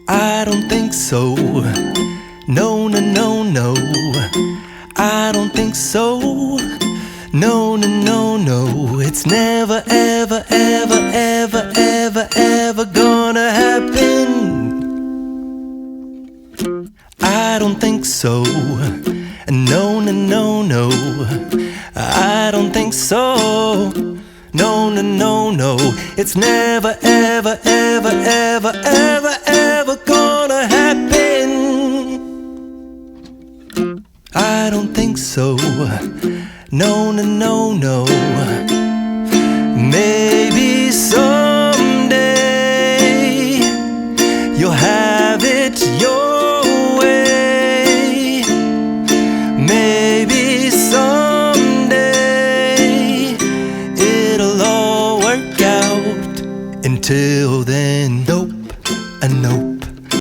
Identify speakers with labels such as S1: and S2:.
S1: I don't think so. No, no, no, no. I don't think so. No, no, no, no. It's never, ever, ever, ever, ever, ever gonna happen. I don't think so. No, no, no, no. I don't think so. No, no, no, no. It's never, ever, ever, ever, ever, ever gonna happen. I don't think so. No, no, no, no. Maybe someday you'll have it your way. Maybe someday it'll all work out. Until then, nope, a nope.